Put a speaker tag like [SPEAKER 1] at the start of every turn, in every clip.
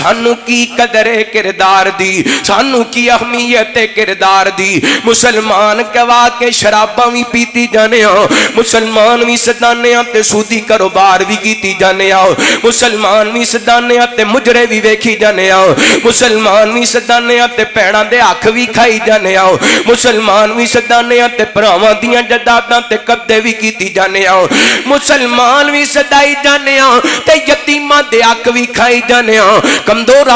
[SPEAKER 1] سانو کی قدر کردار دی، سانو کی اہمیت کردار دی۔ مسلمان کہوا کے شراباں بھی پیتی جانے ہاں، مسلمان بھی سدانے ہاں تے سودی کاروبار بھی کیتی جانے ہاں، مسلمان بھی سدانے ہاں تے مجرے بھی ویکھی جانے ہاں، مسلمان بھی سدانے ہاں تے پیڑاں دے حق بھی کھائی جانے ہاں، مسلمان بھی سدانے ہاں تے پراواں دیاں جداداں تے قبضے بھی کیتی جانے ہاں، مسلمان بھی سدائی جانے ہاں تے یتیماں دے حق بھی کھائی جانے ہاں، کمزور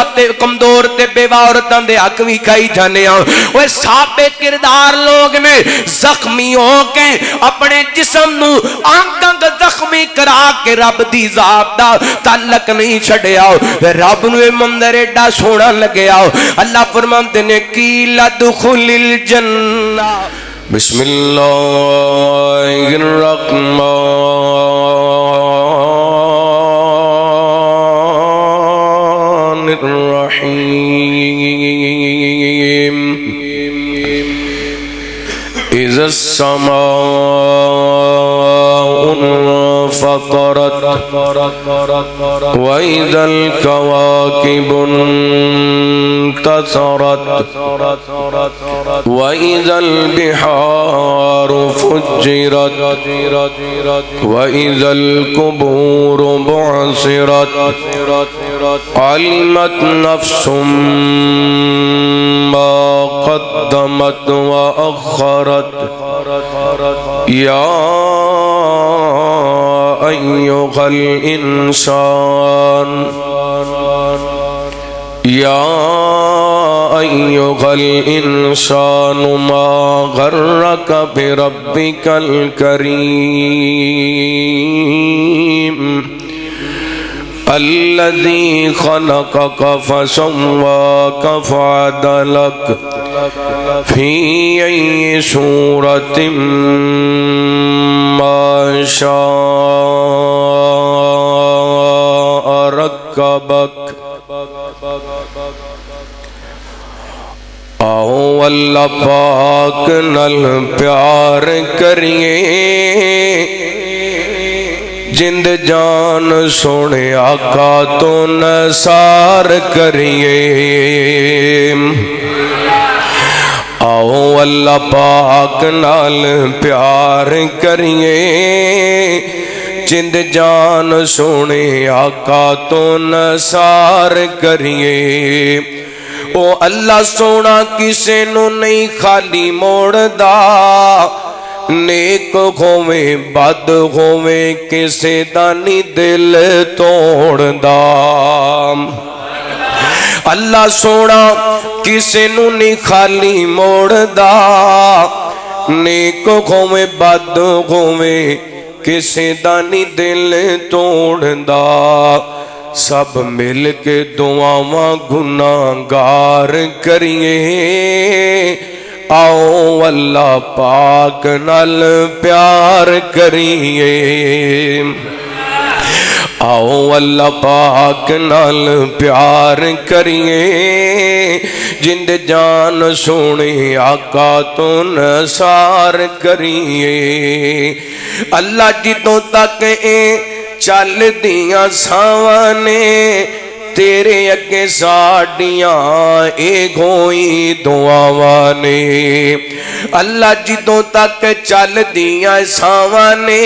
[SPEAKER 1] تے بیوہ عورتاں دے حق بھی کھائی جانے ہاں۔ وہ صاحب کردار لوگ نے زخمی ہو کے اپنے جسم نو آنگنگ زخمی کرا کے رب دی ذات دا تعلق نہیں چھڑیا، رب نو مندر ایڈا سونا لگیا۔ اللہ فرماتے نے کی لدخل الجنہ بسم اللہ الرحمن الرحیم اذا السماء انفطرت وإذا الكواكب انتثرت وإذا البحار فجرت وإذا القبور بعثرت علمت نفس ما قدمت وأخرت يا أيها الإنسان يا أيها الإنسان ما غرك بربك الكريم الذي خلقك فسواك فعدلك في أي صورة ما شاء ركبك آؤ اللہ پاک نال پیار کریے جند جان سونے آقا تو نثار کریے آؤ اللہ پاک نال پیار کریے جند جان سونے آقا تو نثار کریے او اللہ سونا کسے نو نہیں خالی موڑ دا نیک ہوویں بد ہوویں کسے دانی دل توڑ دا اللہ سونا کسے نو نہیں خالی موڑ دا نیک ہوویں بد ہوویں کسے دانی دل توڑ دا سب مل کے دعاواں گناہگار کریے آؤ اللہ پاک نال پیار کریے آؤ اللہ پاک نال پیار کریے جند جان سونے آقا تو نثار کریے اللہ جدوں تک چل دیاں ساوانے تیرے اگے ساڑیاں اے گوئی دعاوانے اللہ جدوں تک چل دیاں ساوانے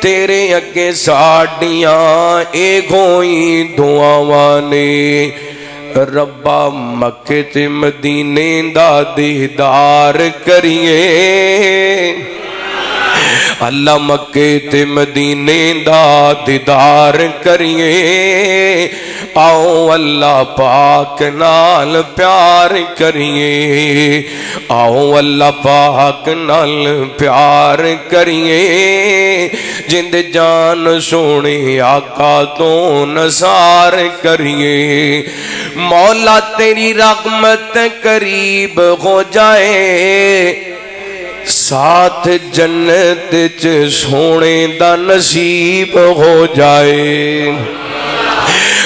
[SPEAKER 1] تیرے اگے ساڑیاں اے گوئی دعاوانے ربا مکے تے مدینے دا دیدار کریے اللہ مکے تے مدینے دا دیدار کریے آؤ اللہ پاک نال پیار کریے آؤ اللہ پاک نال پیار کریے جند جان سونے آقا تو نثار کریے مولا تیری رحمت قریب ہو جائے ساتھ جنت چ سونے دا نصیب ہو جائے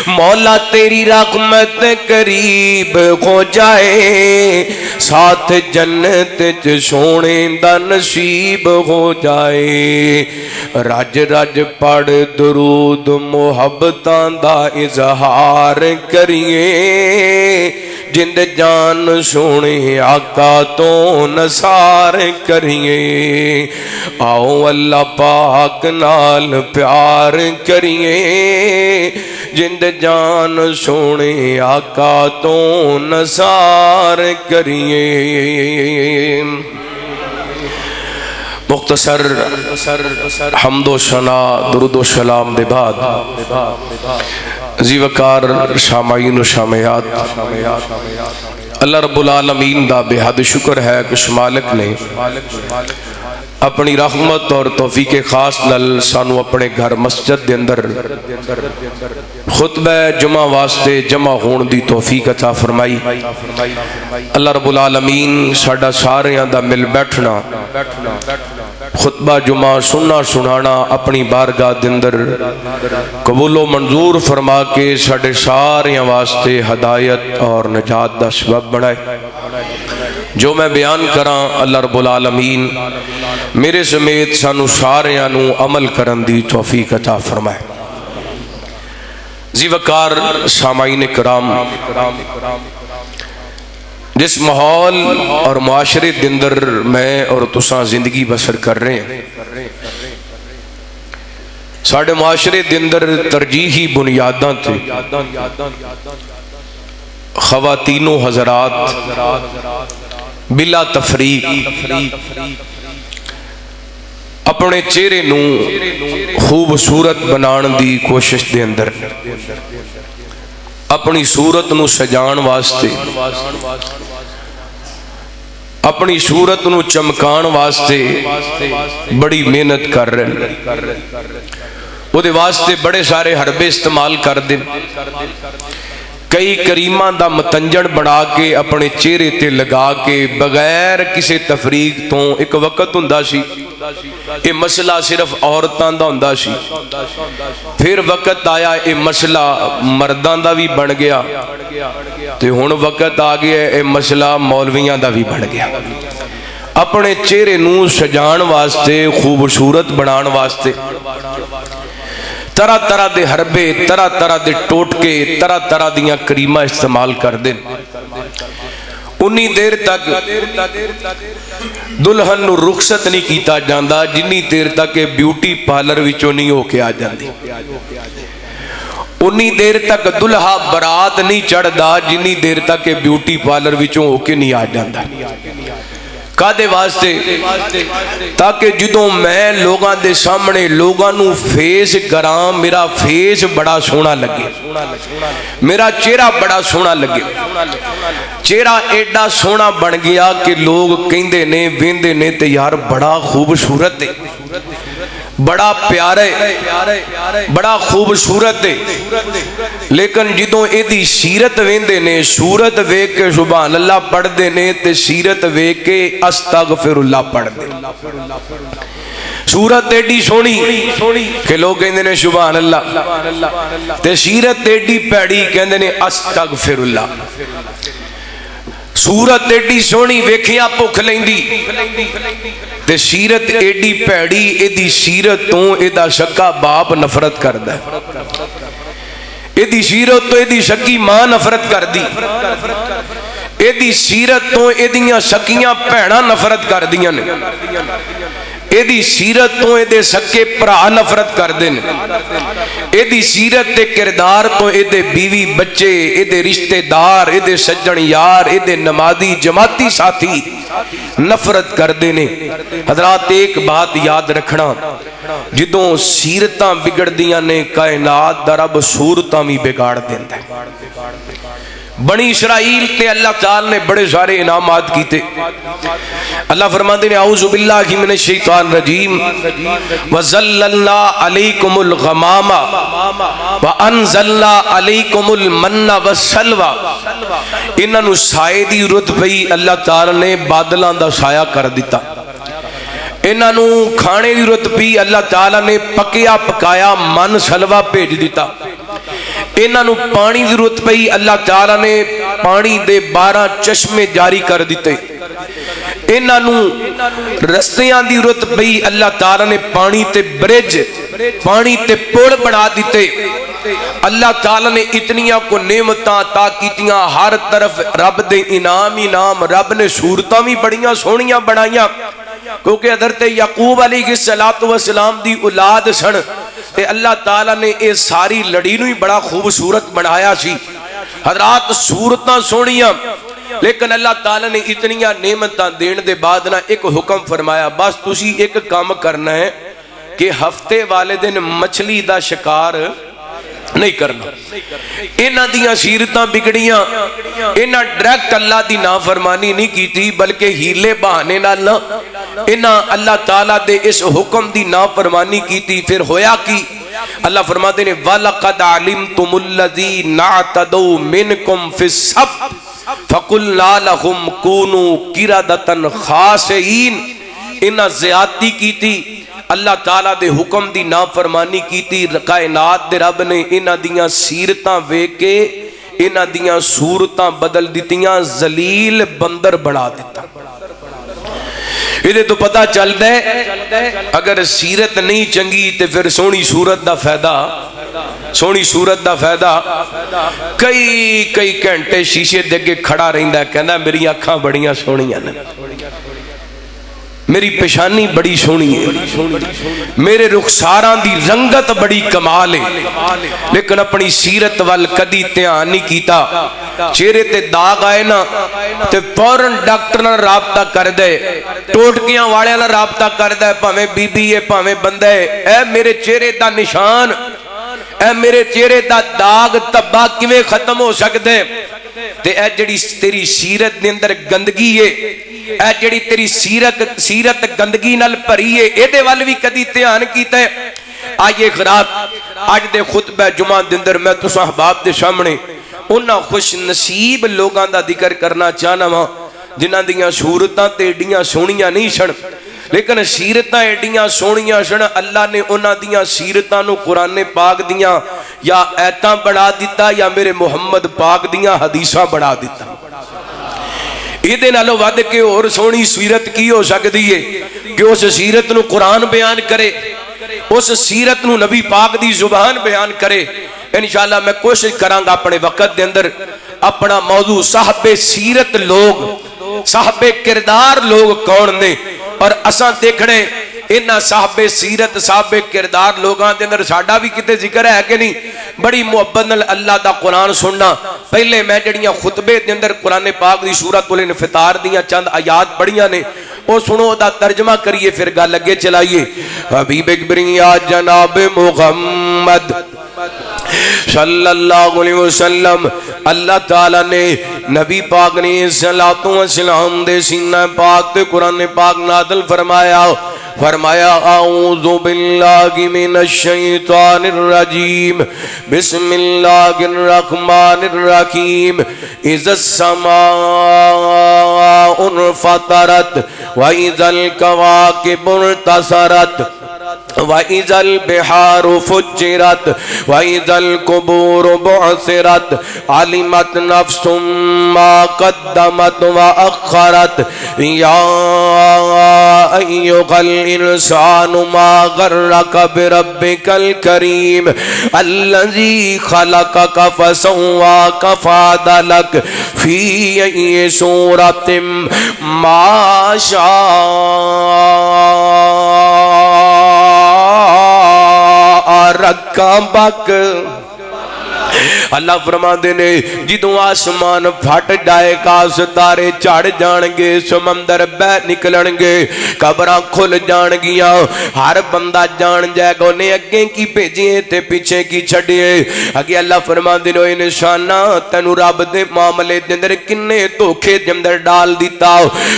[SPEAKER 1] مولا تیری رحمت قریب ہو جائے ساتھ جنت سونے دا نصیب ہو جائے رج رج پڑھ درود محبتاں دا اظہار کریے جند جان سونے آقا تو نثار کریے آؤ اللہ پاک نال پیار کریے جند جان سونے آقا تو نثار کریے مختصر حمد و ثنا درود و سلام دے بعد عزیز وقار سامعین و سامعات اللہ رب العالمین دا بے حد شکر ہے کہ اس مالک نے اپنی رحمت اور توفیق خاص نال سانو اپنے گھر مسجد دے اندر خطبہ جمعہ واسطے جمع ہون دی توفیق عطا فرمائی اللہ رب العالمین ساڈا ساریاں دا مل بیٹھنا خطبہ جمعہ سننا سنانا اپنی بارگاہ دے اندر قبول و منظور فرما کے ساڈے ساریاں واسطے ہدایت اور نجات دا سبب بنائے جو میں بیان کراں اللہ رب العالمین میرے سمیت سانو ساریاں نو عمل کرن دی توفیق عطا فرمائے وقار سامعین کرام جس ماحول اور معاشرے کے اندر میں اور تساں زندگی بسر کر رہے ہیں ساڑھے معاشرے کے اندر ترجیحی بنیاداں تھے خواتین و حضرات بلا تفریق اپنے چہرے نو خوبصورت بنان دی کوشش دے اندر اپنی صورت نو سجان واسطے اپنی صورت نو چمکان واسطے بڑی محنت کر رہے ہیں وہ دے واسطے بڑے سارے حربے استعمال کر دیں کئی کریماں دا متنجن بنا کے اپنے چہرے تے لگا کے بغیر کسی تفریق تو ایک وقت ہوندا سی یہ مسئلہ صرف عورتاں دا ہوندا سی پھر وقت آیا یہ مسئلہ مرداں دا بھی بن گیا تے ہن وقت آ گیا یہ مسئلہ مولویاں دا بھی بن گیا اپنے چہرے نو سجان واسطے خوبصورت بنان واسطے طرح طرح دے حربے طرح طرح دے ٹوٹکے طرح طرح دیاں کریمہ استعمال کر دیں انی دیر تک دلہن نو رخصت نہیں کیتا جاندہ جنی دیر تک بیوٹی پارلر وچوں نہیں ہو کے آ جاندی انی دیر تک دلہا برات نہیں چڑھ دا جنی دیر تک بیوٹی پارلر وچوں ہو کے نہیں آ جاندہ کادے واسطے تاکہ جدوں میں لوگاں دے سامنے لوگاں نو فیس گرام میرا فیس بڑا سونا لگے میرا چہرہ بڑا سونا لگے چہرہ ایڈا سونا بن گیا کہ لوگ کہندے نے ویندے نے تے یار بڑا خوبصورت ہے بڑا پیارے بڑا خوبصورت ہے لیکن جدوں اے دی سیرت ویندے نے صورت ویکھ کے سبحان اللہ پڑھ دے نے تے سیرت ویکھ کے استغفر اللہ پڑھ دے صورت ایڈی سونی کہ لوگ کہندے نے سبحان اللہ تے سیرت ایڈی پیڑی کہندے نے استغفر اللہ صورت ایڈی سونی ویکھیاں بھکھ لیندی تے سیرت ایڈی پیڑی ایدی سیرت تو ایدہ شکا باپ نفرت کردہ ایدی سیرت تو ایدی شکی ماں نفرت کردی ایدی سیرت تو ایدیاں شکیاں پیڑا نفرت کردیاں نے ایدی سیرت تو ایدے سکے پرا نفرت کر دیں ایدی سیرت تے کردار تو ایدے بیوی بچے ایدے رشتہ دار ایدے سجن یار ایدے نمازی جماعتی ساتھی نفرت کر دینے حضرات ایک بات یاد رکھنا جدوں سیرتاں بگڑ دیاں نے کائنات در اب صورتاں بھی بگاڑ دیندہ بنی اسرائیل تے اللہ تعالی نے بڑے سارے انعامات کیتے اللہ فرماتے ہیں اعوذ باللہ من الشیطان الرجیم وَظَلَّلْنَا عَلَيْكُمُ الْغَمَامَ وَأَنزَلْنَا عَلَيْكُمُ الْمَنَّ وَالسَّلْوَى انہاں سائے دی رت پئی اللہ تعالی نے بادلاں دا سایہ کر دیتا انہاں کھانے دی رت پئی اللہ تعالی نے پکیا پکایا من سلوہ بھیج دیتا انہاں نو پانی دی ضرورت پئی، اللہ تعالیٰ نے پانی دے 12 چشمے جاری کر دیتے۔ انہاں نو رستیاں دی ضرورت پئی، اللہ تعالیٰ نے پانی تے برج، پانی تے پل بنا دیتے۔ اللہ تعالیٰ نے اتنیاں کو نعمتاں عطا کیتیاں، ہر طرف رب دے انعام ہی انعام، رب نے صورتاں بھی بڑیاں سونیاں بنائیاں، کیونکہ حضرت یعقوب علیہ السلام دی اولاد سن تے اللہ تعالیٰ نے اے ساری لڑی نو ہی بڑا خوبصورت بنایا سی۔ حضرات صورتاں سونیاں، لیکن اللہ تعالیٰ نے اتنیاں نعمتاں دین دے بعد نہ ایک حکم فرمایا، بس تسی ایک کام کرنا ہے کہ ہفتے والے دن مچھلی دا شکار نہیں کرنا۔ انہاں دیاں سیرتاں بگڑیاں، انہاں ڈائریکٹ اللہ دی نافرمانی نہیں کیتی، بلکہ ہیلے بہانے نال انہاں اللہ تعالیٰ دے اس حکم دی نافرمانی کیتی۔ پھر ہویا کی؟ اللہ فرماتے ہیں وَلَقَدْ عَلِمْتُمُ الَّذِينَ اعْتَدَوْا مِنْكُمْ فِي السَّبْتِ فَقُلْنَا لَهُمْ كُونُوا قِرَدَةً خَاسِئِينَ۔ انہاں زیادتی کیتی، اللہ تعالیٰ دے حکم دی نافرمانی کیتی، کائنات دے رب نے انہاں دیاں سیرتاں ویکھ کے انہاں دیاں صورتاں بدل دیتیاں، ذلیل بندر بنا دیتا۔ یہ تو پتہ چلتا ہے اگر سیرت نہیں چنگی تے پھر سونی صورت دا فائدہ، سونی صورت دا فائدہ کئی گھنٹے شیشے دے کے کھڑا رہندا ہے، کہندا میری اکھاں بڑیاں سونیاں نے، میری پیشانی بڑی سونی ہے، میرے رخساراں دی رنگت بڑی کمال ہے، لیکن اپنی سیرت وال کدی دھیان نہیں کیتا۔ چہرے تے داغ آئے نا تے فوراً ڈاکٹر نال رابطہ کر دے، ٹوٹکیاں والے نال رابطہ کر دے، بھاویں بی بی ہے بھاویں بندہ ہے، اے میرے چہرے دا نشان، اے میرے چہرے دا داغ تباہ کیویں ختم ہو سکدے؟ تے اے جڑی تیری سیرت دے اندر گندگی ہے، اے جڑی تیری سیرت گندگی نال بھری ہے، اے دے وال بھی کدی دھیان کیتا ہے؟ آئیے خراب اج دے خطبہ جمعہ دے اندر میں تساں احباب دے سامنے انہاں خوش نصیب لوگاں دا ذکر کرنا چاہنا وا جنہاں دیاں صورتاں تے ایڈیاں سونیاں نہیں سن، لیکن سیرتاں ایڈیاں سونیاں سن، اللہ نے انہاں دیاں سیرتاں نو قرآن پاک دیاں یا ایتاں بڑھا دیتا یا میرے محمد پاک دیاں حدیثاں بڑھا دیتا۔ ایدے نالو ود کے اور سونی سیرت کی ہو سکتی ہے کہ اس سیرت نو قرآن بیان کرے، اس سیرت نو نبی پاک دی زبان بیان کرے۔ انشاءاللہ میں کوشش کروں گا اپنے وقت دے اندر اپنا موضوع صاحب سیرت لوگ، صاحب کردار لوگ کون نے، اور اساں دیکھنے انہاں صاحب سیرت صاحب کردار لوگاں دے اندر ساڈا بھی کتے ذکر ہے کہ نہیں؟ بڑی محبت نال اللہ دا قرآن سننا۔ پہلے میں جڑیاں خطبے دے اندر قرآن پاک دی سورۃ الانفطار دیاں چند آیات پڑھیاں نے، او سنو دا ترجمہ کریے پھر گل لگے چلائیے۔ حبیب اکبریا جناب محمد صلی اللہ علیہ وسلم، اللہ تعالیٰ نے نبی پاک نے صلاۃ و سلام دے سینہ پاک تے قرآن پاک نازل فرمایا اعوذ باللہ من الشیطان الرجیم بسم اللہ الرحمن الرحیم اذا السماء انفطرت واذا الکواکب انتثرت وَإِذَا الْبِحَارُ فُجِّرَتْ وَإِذَا الْقُبُورُ بُعْثِرَتْ عَلِمَتْ نَفْسٌ مَا قَدَّمَتْ وَأَخَّرَتْ يَا أَيُّهَا الْإِنسَانُ مَا غَرَّكَ بِرَبِّكَ الْكَرِيمِ الَّذِي خَلَقَكَ فَسَوَّاكَ فَعَدَلَكَ فِي أَيِّ صُورَةٍ مَا رکھاں بک۔ اللہ فرما دینے جدوں آسمان پھٹ جائے گا، ستارے چڑھ جان گے، سمندر بہ نکلن گے، قبراں کھل جان گیاں، ہر بندہ جان جائے گا انہیں اگیں کی بھیجیے تے پیچھے کی چھڑیے۔ اگے اللہ فرما دینے انسانا تینو رب دے معاملے دے اندر کنے دھوکے دے اندر ڈال دیتا،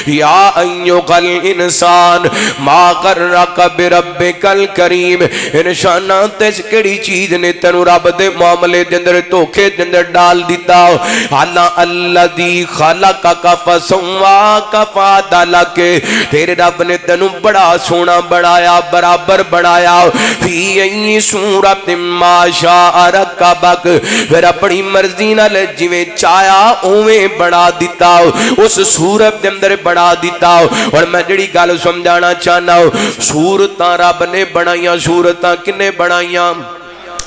[SPEAKER 1] یا ایھا الانسان ما غرک بربک الکریم، انسانا تیس کیڑی چیز نے تینو رب دے معاملے دے اندر اندر دھوکے دے اندر ڈال دیتا حالا الذی خلقک فسواک فعدلک تیرے رب نے تینوں بڑا سونا بڑھایا برابر بڑھایا فی ای صورت ما شاء رکبک پھر اپنی مرضی نال جویں چاہیا اوویں بڑھا دیتا اس صورت دے اندر بڑھا دیتا اور میں جڑی گل سمجھانا چاہنا صورتاں رب نے بنائیاں صورتاں کنے بنائیاں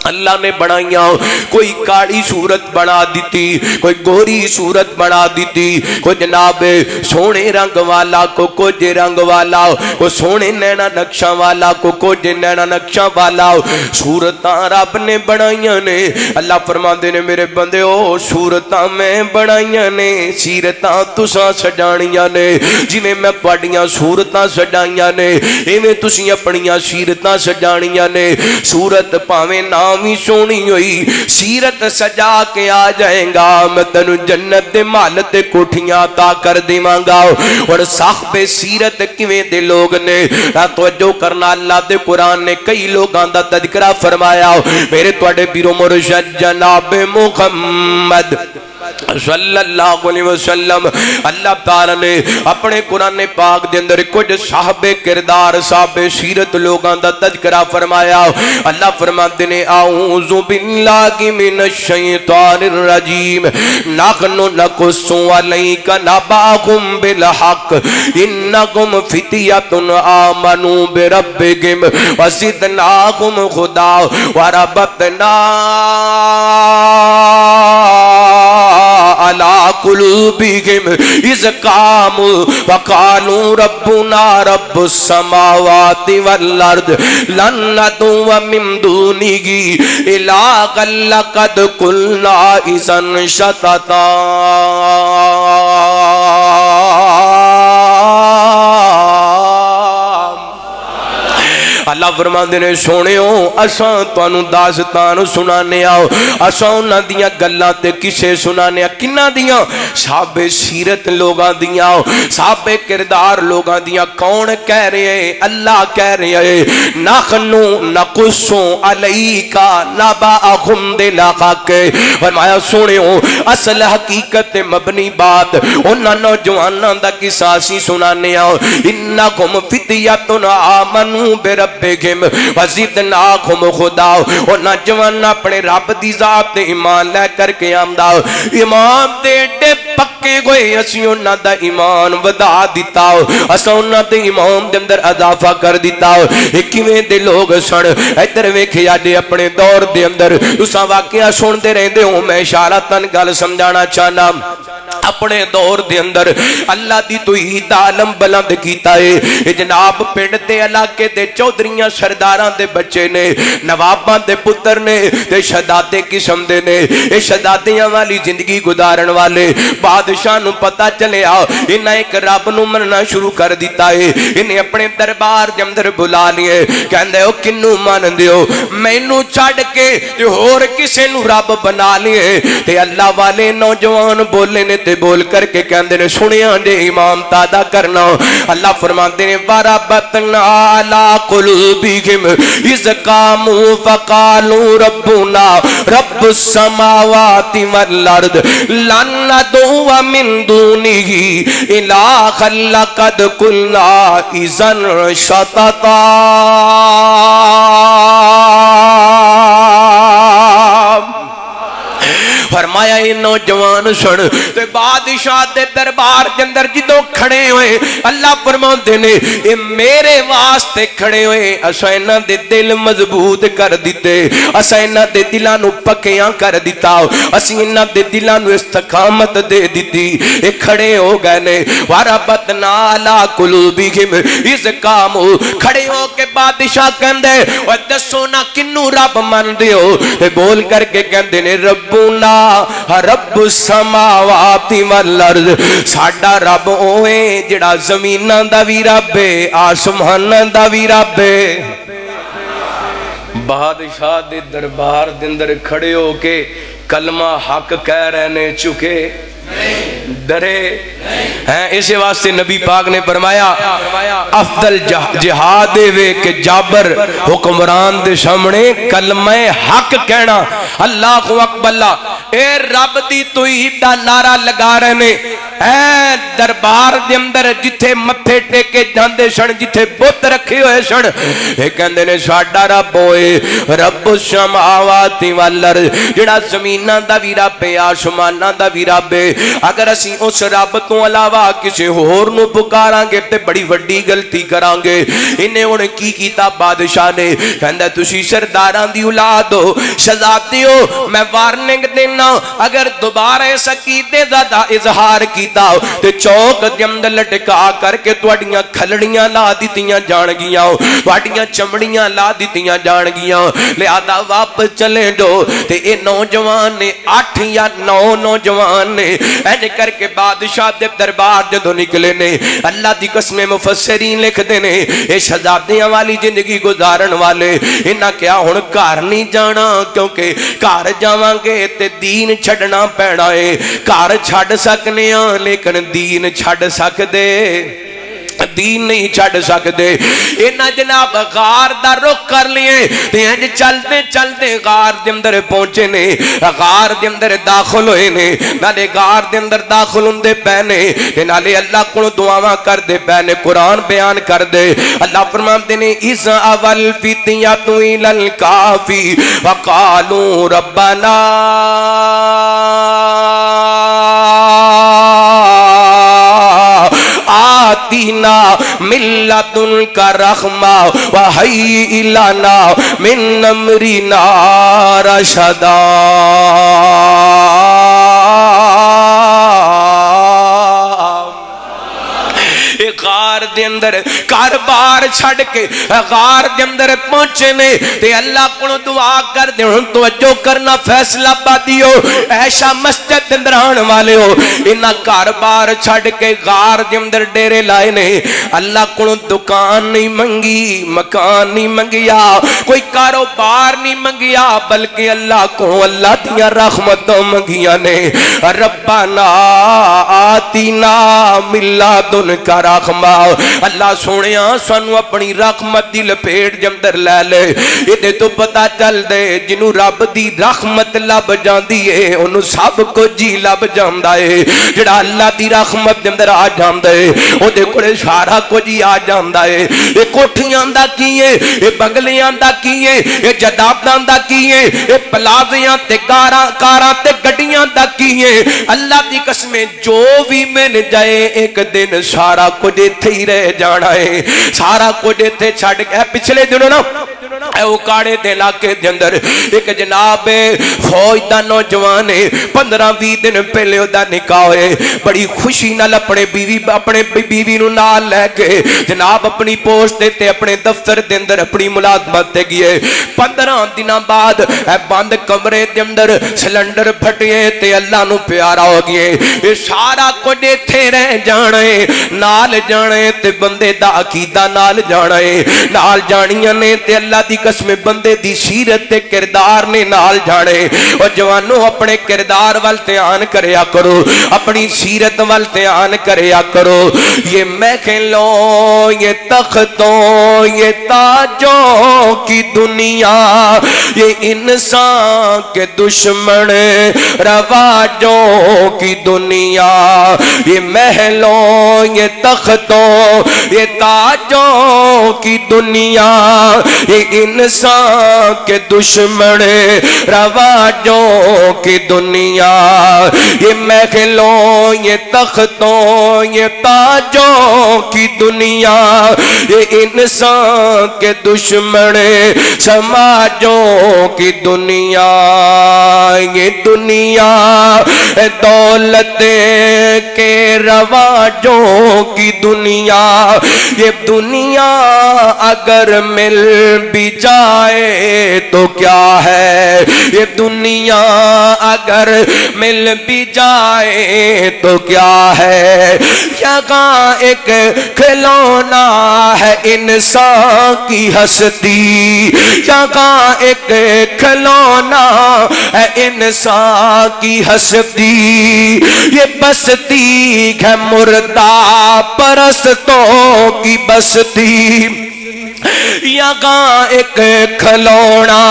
[SPEAKER 1] اللہ نے بنائیاں کوئی کاڑی صورت بنا دیتی کوئی گوری صورت بنا دیتی کوئی جناب سونے رنگ والا کو کچھ رنگ والا کوئی سونے نینا نقشہ والا کو کچھ نینا نقشہ والا صورتاں رب نے بنائیاں نے اللہ فرماندے نے میرے بندے او صورتاں میں بنائیاں نے سیرتاں تساں سجانیاں نے جویں میں تہاڈیاں صورتاں سجائیاں نے ایویں تسی اپنیاں سیرتاں سجانیاں نے صورت پاویں نام ہی سونی ہوئی سیرت سجا کے آ جائیں گا میں تنو جنت دے محل تے کوٹھیاں عطا کر دیواں گا اور صاحب سیرت کیویں دے لوگ نے توجہ کرنا اللہ دے قرآن نے کئی لوگاں دا تذکرہ فرمایا میرے تواڈے پیرو مرشد جناب محمد صلی اللہ علیہ وسلم اللہ تعالی نے اپنے قرآن پاک دے اندر کچھ صاحب کردار صاحب سیرت لوگاں دا تذکرہ فرمایا اللہ فرماتے نے اعوذ باللہ من الشیطان الرجیم نحن نقص علیک نبأہم بالحق انکم فتیۃ آمنوا بربکم وزدناہم ہدی وربطنا علی قلوبہم اذ قاموا وقالوا ربنا رب السماوات والارض لن ندعو من دونہ الہا لقد قلنا اذا شططا اللہ فرماندے نے سونےو اساں تانوں داستان سنانے آؤ اساں انہاں دیاں گلاں تے قصے سنانے آ کنہاں دیاں صاحب سیرت لوگاں دیاں صاحب کردار لوگاں دیاں کون کہہ رہے ہیں اللہ کہہ رہے ہیں نحن نقص علیک نبأہم بالحق فرمایا سونےو اصل حقیقت مبنی بات انہاں نوجواناں دا قصہ سی سنانے آؤ انکم فتیۃ آمنوا برب بیگم وزدناہم خدا اور نوجوان اپنے رب دی ذات ایمان لے کر کے آمدا ایمان دے ڈے پکے گئے اسی انہاں دا ایمان ودا دیتا اساں انہاں دے ایمان دے اندر اضافہ کر دیتا کیویں دے لوگ سن ادھر ویکھیا جے اپنے دور دے اندر تساں واقعہ سنتے رہندے ہو میں اشارتاً گل سمجھانا چاہنا اپنے دور دے اندر اللہ دی توحید عالم بلند کیتا ہے جناب پنڈ دے علاقے دے چودھریاں سرداراں دے بچے نے نواباں دے پتر نے تے شہزادے قسم دے نے اے شہزادیاں والی زندگی گزارن والے بادشاہ نو پتہ چلیا انہاں ایک رب نو مننا شروع کر دیتا ہے انہیں اپنے دربار دے اندر بلا لیے کہندے او کنوں ماندے ہو مینوں چھڈ کے تے ہور کسے نو رب بنا لیے تے اللہ والے نوجوان بولے نے تے بول کر کے کہندے نے سنیا جے امام تادا کرنا اللہ فرماندے نے وربطنا علی قلوبہم اذ قاموا فقالوا ربنا رب السماوات والارض لن ندعو من دونہ الہا لقد قلنا اذا شططا فرمایا یہ نوجوان سن تے بادشاہ دے دربار دے اندر جدوں کھڑے ہوئے اللہ فرماندے نے اے میرے واسطے کھڑے ہوئے اساں انہاں دے دل مضبوط کر دیتے اساں انہاں دے دلاں نو پکیاں کر دیتا اسی انہاں دے دلاں نو استقامت دے دتی اے کھڑے ہو گئے نے وربطنا علی قلوبہم اذ قاموا کھڑے ہو کے بادشاہ کہندے او دسو نا کنوں رب مندے ہو تے بول کر کے کہندے نے ربنا رب السماوات والارض ساڈا رب اوے جڑا زمیناں دا وی رب ہے آسماناں دا وی رب ہے بادشاہ دے دربار دے اندر کھڑے ہو کے کلمہ حق کہہ رہے نے چکے ڈرے ہیں. اسی واسطے نبی پاک نے فرمایا افضل جہاد وے کہ جابر حکمران دے سامنے کلمہ حق کہنا اللہ اکبر اللہ اے رب دی توحید دا نعرہ لگا رہے نے. اے دربار دے اندر جتھے متھے ٹیکے جاندے سن جتھے بت رکھے ہوئے سن اے کہندے نے ساڈا رب ہوئے رب السماوات والارض جڑا زمیناں دا وی رب ہے آسماناں دا وی رب ہے. اگر اسی اس رب تو علاوہ کسی ہور نو پکاراں گے تے بڑی وڈی غلطی کران گے. انہیں ہن کی کیتا بادشاہ نے کہندا تسی سرداراں دی اولاد ہو شہزادے ہو میں وارننگ دینا اگر دوبارہ اس عقیدے دا اظہار کیتا تے چوک دے اندر لٹکا کر کے تواڈیاں کھلڑیاں لا دتیاں جان گیاں تواڈیاں چمڑیاں لا دتیاں جان گیاں. لہذا واپس چلے جو تے اے نوجوان نے 8 یا 9 نوجوان نے اینج کر کے بادشاہ دے دربار جدو نکلے نے اللہ دی قسم مفسرین لکھ دے نے اے شہزادیاں والی زندگی گزارن والے انہاں کیا ہن گھر نہیں جانا کیونکہ گھر جاواں گے تے دین چھڈنا پینا ہے. گھر چھڈ سکنے ہاں لیکن دین چھڈ سکدے دین نہیں چھڑ سکتے. انہاں جناب غار دا رخ کر لیے تے انج چلتے چلتے غار دے اندر پہنچے نے. غار دے اندر داخل ہوئے نے نالے غار دے اندر داخل ہوندے پے نے تے نالے اللہ کول دعاواں کردے پے نے. قرآن بیان کر دے اللہ فرماندے نے اذ اول فتیۃ الی الکافی وقالوا ربنا آتینا من لدنک رحمہ وہیئ لنا من امرنا رشدا. غار دے اندر کاروبار چھڑ کے غار دے اندر پہنچے نے تے اللہ کو دعا کر دے ہن توجہ کرنا فیصلہ بادیو ایشا مسجد دے اندر آن والے ہو انہاں کاروبار چھڑ کے غار دے اندر ڈیرے لائے نے. اللہ کو دکان نہیں منگی مکان نہیں منگیا کوئی کاروبار نہیں منگیا بلکہ اللہ کو اللہ دیا رحمتوں منگیاں نے. ربنا آتینا من لدنک رحمہ اللہ سونیا سانو اپنی رحمت دی لپیٹ دے اندر لے لے. یہ تو پتا چل دے جنوں رب دی رحمت لب جاندی ہے انہوں سب کو جی لب جاندا ہے. جڑا اللہ دی رحمت دے اندر آ جاندا ہے او دے کولے سارا کچھ ہی آ جاندا ہے. اے کوٹھیاں دا کی ہے اے بنگلیاں دا کی ہے اے جداداں دا کی ہے اے پلازیاں تے کاراں تے گڈیاں دا کی ہے. اللہ دی قسم جو بھی مل جائے ایک دن سارا کچھ ایتھے ہی رہ جانا ہے. سارا کچھ ایتھے چھڈ کے پچھلے دنوں نا اے اوکاڑے دے علاقے دے اندر ایک جناب فوج دا نوجوان ہے 15-20 دن پہلے او دا نکاح ہوئے بڑی خوشی نال اپنے بیوی نو نال لے کے جناب اپنی پوسٹ تے اپنے دفتر دے اندر اپنی ملازمت تے گئے. 15 دنوں بعد اے بند کمرے دے اندر سلنڈر پھٹے تے اللہ نو پیارا ہو گئے. اے سارا کچھ ایتھے رہ جانا ہے نال جانے تے بندے دا عقیدہ نال جانے نال جانیاں نے تے اللہ دی قسم بندے دی سیرت تے کردار نے نال جانے. اور جوانوں اپنے کردار وال دھیان کریا کرو اپنی سیرت وال دھیان کریا کرو. یہ محلوں یہ تختوں یہ تاجوں کی دنیا یہ انسان کے دشمن رواجوں کی دنیا. یہ محلوں یہ تختوں یہ تاجوں کی دنیا یہ انسان کے دشمن رواجوں کی دنیا. یہ محلوں یہ تختوں یہ تاجوں کی دنیا یہ انسان کے دشمن سماجوں کی دنیا. یہ دنیا دولت کے رواجوں کی دنیا. یہ دنیا اگر مل بھی جائے تو کیا ہے، یہ دنیا اگر مل بھی جائے تو کیا ہے، یہاں ایک کھلونا ہے انسان کی ہستی، یہاں ایک کھلونا ہے انسان کی ہستی، یہ بستی ہے مردہ پرستوں کی بستی، یہاں ایک کھلونا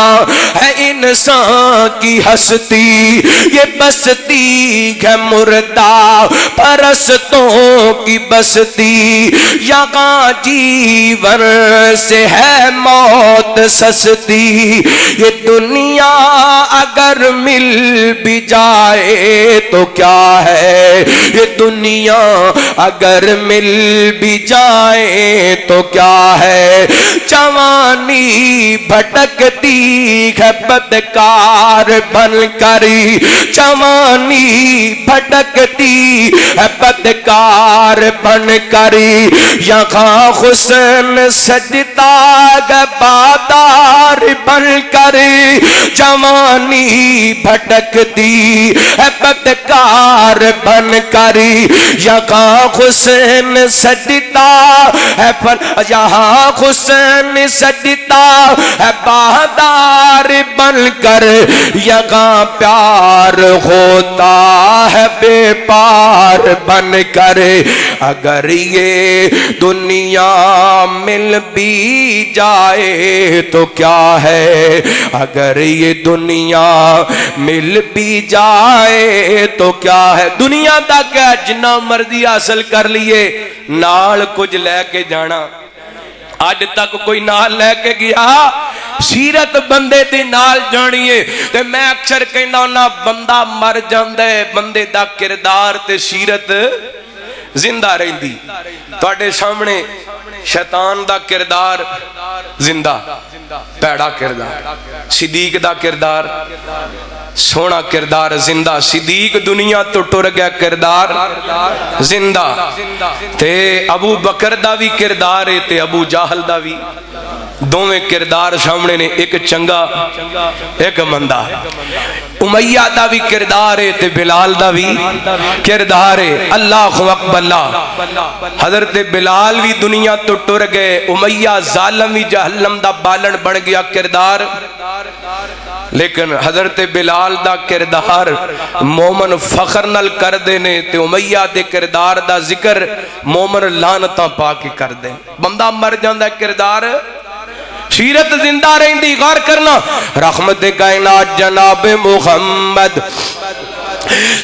[SPEAKER 1] ہے انسان کی ہستی، یہ بستی ہے مردہ پرستوں کی بستی، یہاں جیون سے ہے موت سستی، یہ دنیا اگر مل بھی جائے تو کیا ہے، یہ دنیا اگر مل بھی جائے تو کیا ہے، جوانی بھٹکتی ہے بدکار بن کر، جوانی بھٹکتی ہے بدکار بن کر، یہاں حسن سجتا ہے بادار بن کر، جوانی بھٹکتی ہے بدکار بن کر، یہاں حسن سجتا ہے یہاں حسن سجتا ہے بہادار بن کر، یہاں پیار ہوتا ہے بے پار بن کر، اگر یہ دنیا مل بھی جائے تو کیا ہے، اگر یہ دنیا مل بھی جائے تو کیا ہے، دنیا دا کیا جنہ مرضی حاصل کر لیے، نال کچھ لے کے جانا، آج تک کوئی نال لے کے گیا، سیرت بندے دی نال جانیے، تے میں اکثر کہنا ہونا بندہ مر جاندے بندے دا کردار تے سیرت زندہ رہندی، تواڈے سامنے شیطان دا کردار زندہ، پیڑا کردار، صدیق دا کردار سونا کردار زندہ، صدیق دنیا تو ٹر گیا کردار زندہ، تے ابو بکر دا بھی کردار ہے تے ابو جہل دا بھی، دوویں کردار سامنے نے، ایک چنگا ایک مندہ، امیہ دا بھی کردار ہے تے بلال دا بھی کردار ہے، اللہ اکبر اللہ، حضرت بلال بھی دنیا تو ٹر گئے، امیہ ظالم بھی جہنم دا بالن بن گیا کردار، لیکن حضرت بلال دا کردار مومن فخر نل کر دینے تے امیہ دے کردار دا ذکر مومن لانتاں پا کے کر دیں، بندہ مر جاندہ کردار سیرت زندہ رہندی، غور کرنا، رحمت کائنات جناب محمد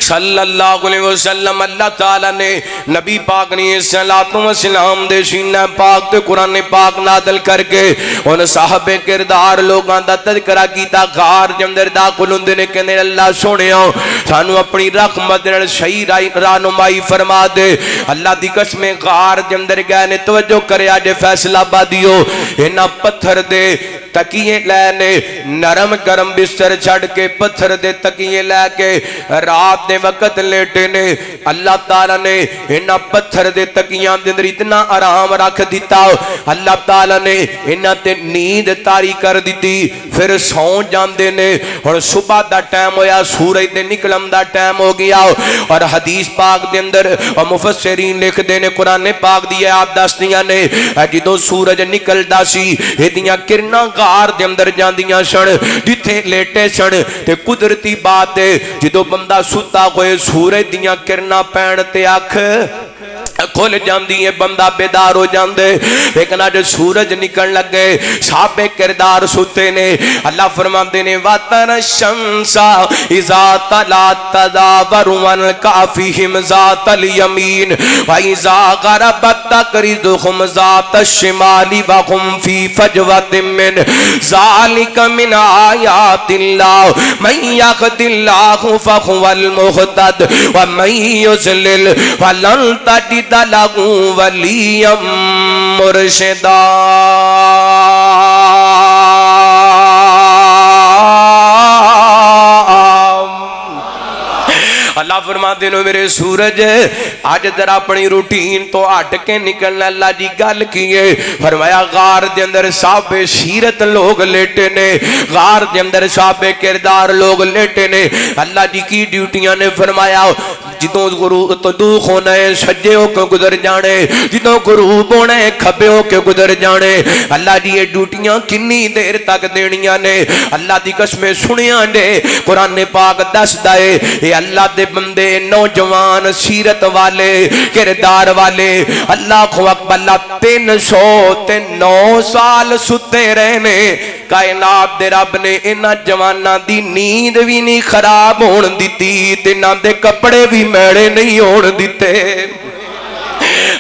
[SPEAKER 1] صلی اللہ علیہ وسلم، اللہ تعالیٰ نے نبی پاک نے صلاۃ و سلام دے سینہ پاک تے قرآن پاک نازل کر کے ان صاحب کردار لوگاں دا تذکرہ کیتا، غار دے اندر داخل ہوندے نے کہنے اللہ سونیا سانو اپنی رحمت نال صحیح رہنمائی فرما دے، اللہ دی قسم غار دے اندر گئے نے، توجہ کرے اج فیصلہ آبادیو، انہاں پتھر دے تکیے لے نے، نرم گرم بستر چھڑ کے پتھر دے تکیے لے کے رات دے وقت لیٹے نے، اللہ تعالیٰ نے انہاں پتھر دے تکیاں دے اندر اتنا آرام رکھ دیتا، اللہ تعالیٰ نے انہاں تے نیند تاری کر دیتی، پھر سون جاندے نے، اور صبح دا ٹائم ہویا، سورج دے نکلم دا ٹائم ہو گیا، اور حدیث پاک دے اندر اور مفسرین لکھ دے نے، قرآن پاک دی آیات دستیاں نے، جدوں سورج نکل دا سی ایدیاں کرنا غار دے اندر جاندیاں سن، جتھے لیٹے سن، تے قدرتی بات ہے جدوں بندہ ستا ہوئے سورج دیاں کرنا پین تے اکھ کھل جاندی ہے، بندہ بیدار ہو جاندے، لیکن آج سورج نکل لگے، صحابہ کردار ستے نے، اللہ فرماندے نے وَاتَرَ الشَّمْسَ اِذَا طَلَعَت تَدَاوَرُ عَنْ كَهْفِهِمْ ذَاتَ الْيَمِينِ وَإِذَا غَرَبَت تَقْرِضُهُمْ ذَاتَ الشِّمَالِ وَهُمْ فِي فَجْوَةٍ مِّنْ ذَلِكَ مِنْ آيَاتِ اللَّهِ مَن يَهْدِ اللَّهُ فَهُوَ الْمُهْتَدِ وَمَن يُضْلِلْ فَلَن تَجِدَ لَهُ وَلِيًّا مُرْشِدًا۔ اللہ فرماتے ہیں میرے سورج آج ذرا اپنی روٹین تو ہٹ کے نکلنا. اللہ جی گل کی ہے؟ فرمایا غار دے اندر صاحب سیرت لوگ لیٹے نے, غار دے اندر صاحب کردار لوگ لیٹے نے. اللہ جی کی ڈیوٹیاں نے؟ فرمایا جدوں غروب طلوع ہونا ہے سجے ہو کے گزر جانے, جدوں غروب ہونا ہے کھبے ہو کے گزر جانے. اللہ جی یہ ڈیوٹیاں کنی دیر تک دینیاں نے؟ اللہ دی قسمیں سنیاں نے. قرآن پاک دس دائے اے اللہ دے بندے نوجوان سیرت والے کردار والے اللہ کو اکبر 309 سال ستے رہنے. کائنات دے رب نے انہاں جواناں دی نیند بھی نہیں خراب ہون دیتی تے انہاں دے کپڑے بھی میڑے نہیں ہون دیتے.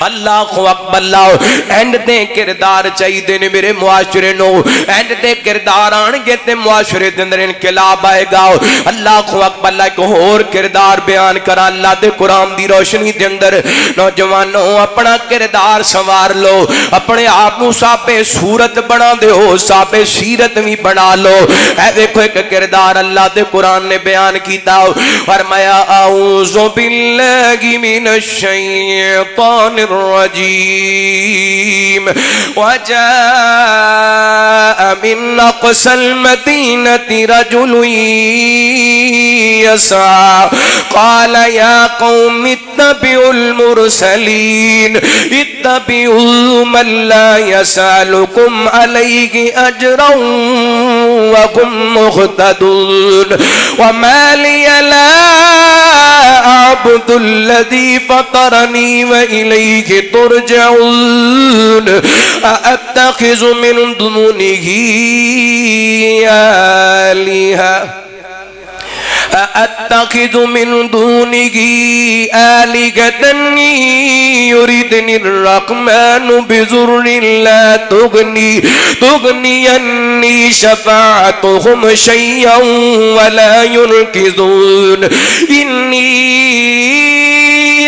[SPEAKER 1] اللہ کو اکبر. اللہ اینڈ دے کردار چاہیے نے میرے معاشرے نو, اینڈ دے کردار آن گے تے معاشرے دے اندر انقلاب آئے گا. اللہ کو اکبر. اللہ ایک اور کردار بیان کرا اللہ دے قرآن دی روشنی دے اندر. نوجوانوں اپنا کردار سنوار لو, اپنے آپ نو صاحب صورت بنا دے ہو, صاحب سیرت بھی بنا لو. اے دیکھو ایک کردار اللہ دے قرآن نے بیان کیتا. فرمایا اعوذ باللہ من الشیطان الرجیم وجاء من اقصى المدينة رجل يسعى قال يا قوم اتبعوا المرسلين اتبعوا من لا يسألكم عليه أجرا وهم مهتدون وما لي لا أعبد الذي فطرني وإليه ترجعون أأتخذ من دونه آلهة أأتخذ من دونه آلهة يردني الرحمن بضر لا تغني عني شفاعتهم شيئا ولا ينقذون إني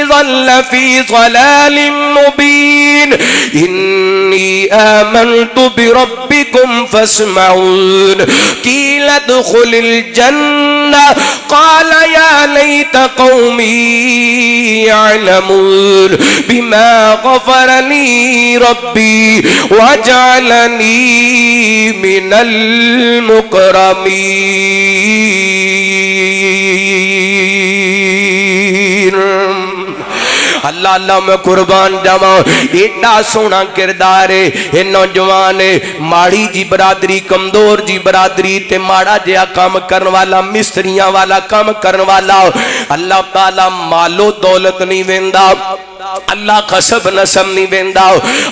[SPEAKER 1] ظل في ضلال مبين إني آمنت بربكم فاسمعون قيل ادخل الجنة قال يا ليت قومي يعلمون بما غفر لي ربي وجعلني من المكرمين. اللہ اللہ میں قربان جاواں ایڈا سونا کردار ہے. اے نوجوان ماڑی جی برادری کمزور جی برادری تے ماڑا جہا کام کرن والا مستریاں والا کام کرن والا اللہ تعالی مالو دولت نہیں ویندا, اللہ قصب نسب نہیں ویندا,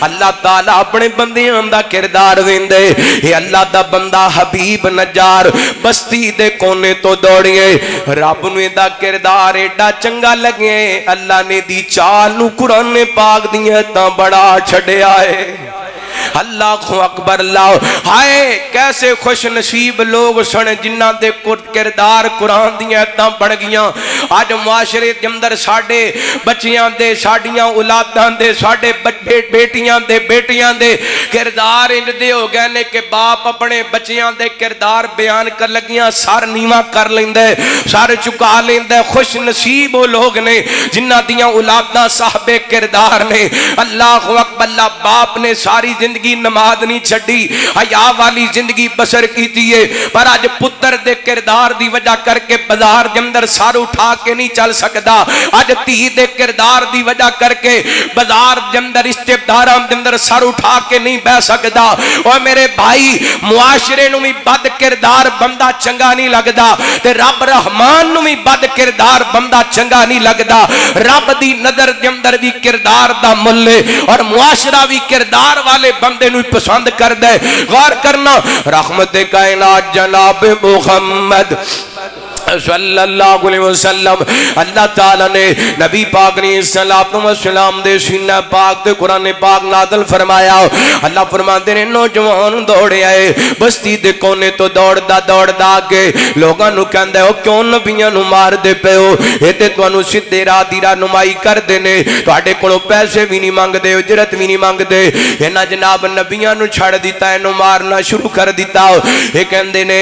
[SPEAKER 1] اللہ تعالی اپنے بندیاں دا کردار ویندے. اے اللہ دا بندہ حبیب نجار بستی دے کونے تو دوڑیے رب نو دا کردار ایڈا چنگا لگے اللہ نے دی چال نو قرآن پاک دیئے تا بڑا چھڑیا ہے. اللہ کو اکبر. اللہ ہائے کیسے خوش نصیب لوگ سن جنہ دے کردار قرآن دیاں اتنا بڑھ گیاں. آج معاشرے کے اندر ساڑھے بچیاں دے ساڑھیاں اولاداں دے ساڑھے بیٹیاں دے بیٹیاں دے کردار انج دے ہو گئے نے کہ باپ اپنے بچیاں دے کردار بیان کر لگیاں سار نیواں کر لیندے سار چکا لیندے. خوش نصیب وہ لوگ نے جنہ دیاں اولاداں صاحب کردار نے. اللہ اکبر. اللہ باپ نے ساری زندگی نماز نہیں چھڑی حیا والی زندگی بسر کی دیئے پر آج پتر دے کردار دی وجہ کر کے بازار دے اندر سار اٹھا کے نہیں چل سکدا. آج تی دے کردار دی وجہ کر کے بازار دے اندر استبداران دے اندر سار اٹھا کے نہیں بہ سکدا. اور میرے بھائی معاشرے نو بھی بد کردار بندہ چنگا نہیں لگدا تے رب رحمان نو بھی بد کردار بندہ چنگا نہیں لگدا. رب دی نظر دے اندر بھی کردار دا ملے اور معاشرہ بھی کردار والے بندے نو پسند کر دے. غور کرنا رحمت کائنات جناب محمد صلی اللہ علیہ وسلم اللہ تعالیٰ نے نبی پاک نے السلام دے سینہ پاک تے قرآن پاک نازل فرمایا. اللہ فرماتے ہیں نوجوان دوڑے آئے بستی دے کونے تو دوڑ دا کے لوگاں نو کہندے ہو کیوں نبیاں نو مار دے پے ہو اے تے تانوں سیدھے راہ دی رہنمائی کر دینے تواڈے کولوں پیسے بھی نہیں مانگ دے اجرت بھی نہیں مانگ دے. انہاں جناب نبیاں نو چھڑ دیتا اینو مارنا شروع کر دیتا. اے کہندے نے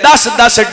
[SPEAKER 1] 10-10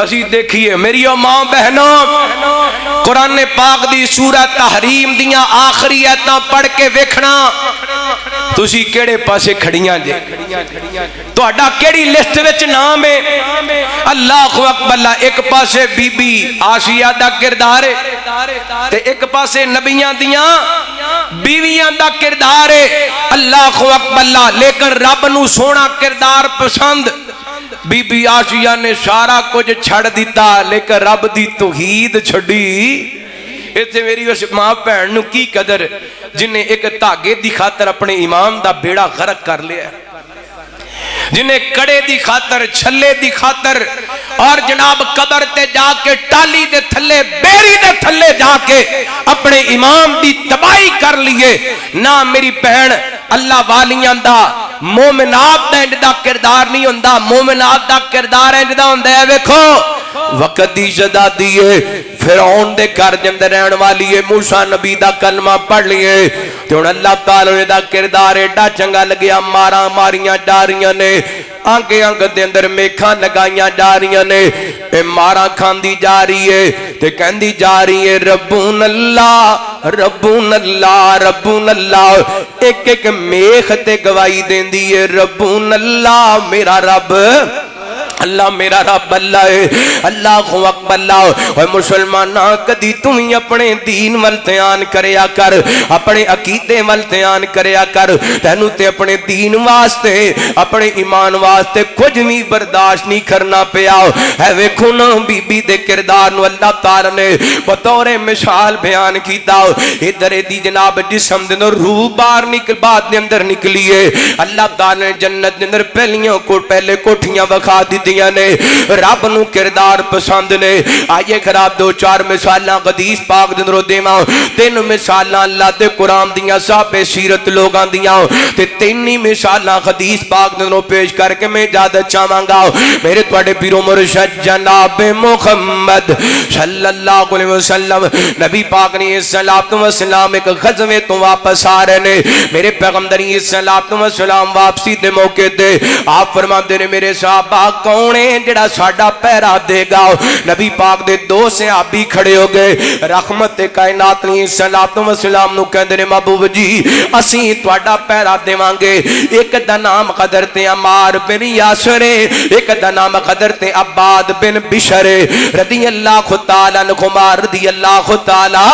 [SPEAKER 1] اسی دیکھیے میری ماں بہنوں، قرآن پاک دی سورہ تحریم دیاں آخری آیتاں پڑھ کے ویکھنا تسی کیڑے پاسے کھڑیاں جے، تہاڈا کیڑی لسٹ وچ نام ہے؟ اللہ اکبر اللہ۔ ایک پاسے بی بی آسیہ دا کردار ہے تے ایک پاسے نبیاں دیاں بیویاں دا کردار ہے، اللہ اکبر اللہ۔ لیکن رب نو سونا کردار پسند، بی بی آسیہ نے سارا کچھ چھڑ دیتا لیکن رب دی توحید چھڑی۔ ایتھے میری اس ماں بہن نو کی قدر جنہیں ایک تاگے دی خاطر اپنے امام دا بیڑا غرق کر لیا، جنہیں کڑے دی خاطر، چھلے دی خاطر، اور جناب قبر تے جا کے ٹالی دے تھلے، بیری دے تھلے جا کے اپنے امام دی تباہی کر لیے۔ نہ میری بہن اللہ والیاں دا مومنات دا انج دا کردار نہیں ہوندا، مومنات دا کردار انج دا ہوندا ہے۔ ویکھو وقت دی جدا دیئے فرعون دے گھر دے اندر رہن والی ہے، موسیٰ نبی دا کلمہ پڑھ لیے تے ہن اللہ تعالی دا کردار ایڈا چنگا لگیا، ماراں ماریاں جا رہیاں نے، آنکھیں آنکھ دے اندر میکھاں لگائیاں جا رہیاں نے، اے ماراں کھاندی جا رہی ہے تے کہندی جا رہی ہے ربون اللہ ربون اللہ ربون اللہ، ایک ایک میخ تے گواہی دیندی ہے ربون اللہ میرا رب، اللہ میرا رب اللہ ہے، اللہ اکبر اللہ۔ اور مسلمانہ کدی تمہیں اپنے دین والتیان کریا کر، اپنے عقیدے والتیان کریا کر، تینوں تے اپنے دین واسطے، اپنے ایمان واسطے کچھ بھی برداشت نہیں کرنا پیا۔ اے ویکھو نا بی بی دے کردار نو اللہ تعالی نے بطور مثال بیان کیتا، ادھر دی جناب جسم دے اندر روح باہر نکل، بعد دے اندر نکلی ہے، اللہ تعالی نے جنت دے اندر پہلے کوٹھیاں وکھا دی نے، رب نو کردار پسند نے۔ آئیے خراب دو چار مثالاں حدیث پاک دے اندروں دیواں، تین مثالاں اللہ دے قرآن دیاں صاحب سیرت لوگاں دیاں تے تین مثالاں حدیث پاک دے اندروں پیش کر کے میں اجازت چاہواں گا میرے تواڈے پیرو مرشد جناب محمد صلی اللہ علیہ وسلم نبی پاک نے صلوات و سلام ایک غزوے تو واپس آ رہے نے، میرے پیغمبر نے صلوات و سلام واپسی دے موقع تے آپ فرماندے نے میرے صحابہ کون ہے جڑا ساڈا پہرا دے گا؟ نبی پاک دے دو صحابی کھڑے ہو گئے، رحمت کائنات نے صلوات و سلام نو کہندے نے محبوب جی اسی تواڈا پہرا دیواں گے، ایک دا نام حضرت عمار بن یاسر ہے، ایک دا نام حضرت عباد بن بشر رضی اللہ تعالی عنہما رضی اللہ تعالی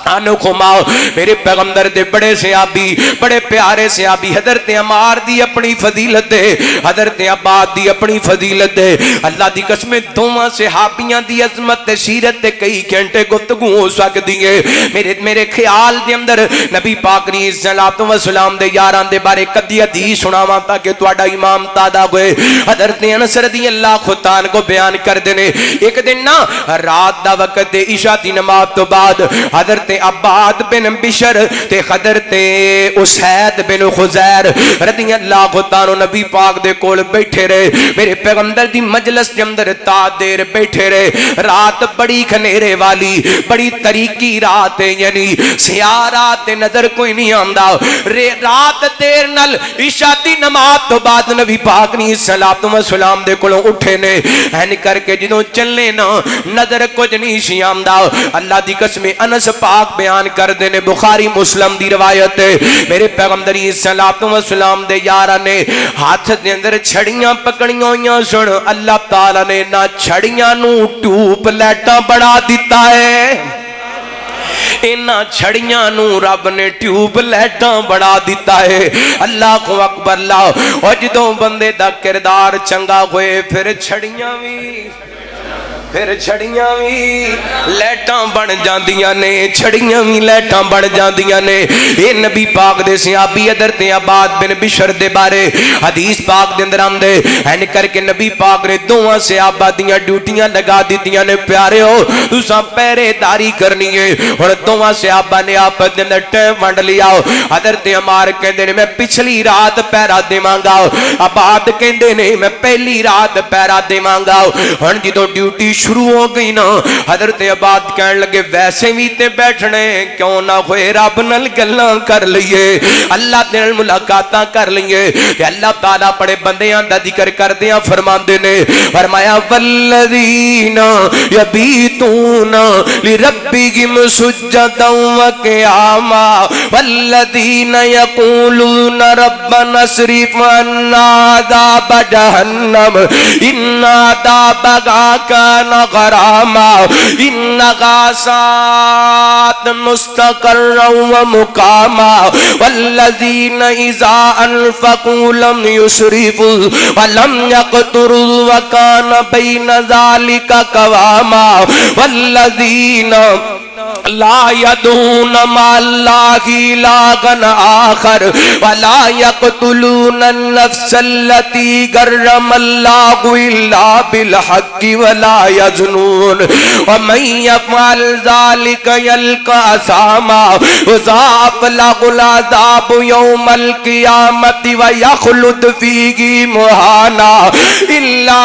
[SPEAKER 1] عنہما۔ میرے پیغمبر دے بڑے صحابی، بڑے پیارے صحابی، حضرت عمار دی اپنی فضیلت ہے، حضرت عباد دی اپنی فضیلت ہے، اللہ دی قسم دوواں صحابیاں دی عظمت تے سیرت تے کئی گھنٹے گفتگو ہو سکدی ہے۔ میرے خیال دے اندر نبی پاک نے صلوات و سلام دے یاراں دے بارے کدی حدیث سناواں تاکہ تہاڈا ایمان تازہ ہوئے۔ حضرت انس رضی اللہ تعالی کو بیان کردے نے ایک دن نا رات دا وقت عشاء دی نماز تو بعد حضرت عباد بن بشر تے حضرت اسید بن خزیر رضی اللہ تعالی نبی پاک دے کول بیٹھے رہے، میرے پیغمبر دی مجلس کے اندر تا دیر بیٹھے رہے۔ رات بڑی کھنیرے والی، بڑی طریقی رات ہے، یعنی سیاہ رات نظر کوئی نہیں آمدا۔ رات دیر نل عشاء دی نماز تو بعد نبی پاک نے صلوات و سلام دے کولوں اٹھے نے، این کر کے جدوں چلنے نا نظر کچھ نہیں سی آمدا۔ اللہ دی قسم انس پاک بیان کردے نے، بخاری مسلم دی روایت ہے، میرے پیغمبر صلوات و سلام دے یاراں نے ہاتھ دے اندر چھڑیاں پکڑیاں ہوئیاں سن، اللہ تعالی نے نہ چھڑیاں نو ٹیوب لائٹاں بڑھا دیتا ہے، اینا چھڑیاں نو رب نے ٹیوب لائٹاں بڑھا دیتا ہے۔ اللہ اکبر اللہ۔ اور جدوں بندے دا کردار چنگا ہوئے پھر چھڑیاں بھی لیٹاں بن جاندیاں نے، چھڑیاں بھی لیٹاں بن جاندیاں نے۔ اے نبی پاک دے صحابی حضرت عباد بن بشر دے بارے حدیث پاک دے اندر آمدے، این کر کے نبی پاک نے دوواں صحابہ دیاں ڈیوٹیاں لگا دیتیاں نے، پیارے ہو تساں پہرے داری کرنی ہے۔ اور دوواں صحابہ نے آپس دے اندر ٹائم ونڈ لیا، حضرت عمار کہندے نے میں پچھلی رات پہرا دیواں گا، عباد کہندے نے میں پہلی رات پہرا دیواں گا۔ ہن جدوں ڈیوٹی شروع ہو گئی نا حضرت عباد کہنے لگے ویسے بھی تے بیٹھنے کیوں نہ ہوئے رب نال گلاں کر لئیے اللہ نال ملاقاتاں کر لئیے کہ اللہ تعالیٰ بڑے بندیاں دا ذکر کردیاں فرماندے نے فرمایا والذین یبیتون لربہم سجدا وقیاما والذین یقولون ربنا اصرف عنا عذاب جہنم ان عذابها کان غراما انها ساءت مستقرا ومقاما والذین اذا انفقوا لم يسرفوا ولم يقتروا وكان بين ذلك قواما والذین لا يدعون مع الله إلها آخر ولا يقتلون النفس التي حرم الله إلا بالحق ولا يزنون ومن يفعل ذلك يلقى أثاما يضاعف له العذاب يوم القيامة ويخلد فيه مهانا إلا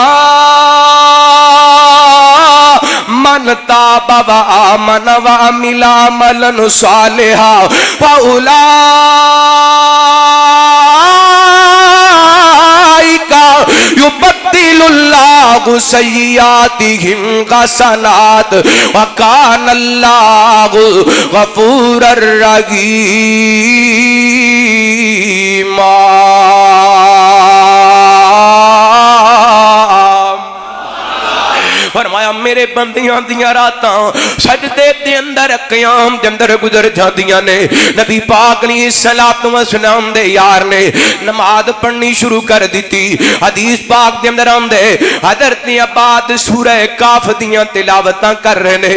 [SPEAKER 1] من تاب وآمن وعمل عملا صالحا فأولئك يبدل الله سيئاتهم حسنات وكان الله غفورا رحيما فرمایا میرے بندیاں دیاں راتاں سجدے دے اندر قیام دے اندر گزر جاندیاں نے نبی پاک علیہ الصلوۃ والسلام دے یار نے نماز پڑھنی شروع کر دیتی حدیث پاک دے اندر آندے حضرت عباد سورہ کاف دیاں تلاوتاں کر رہے نے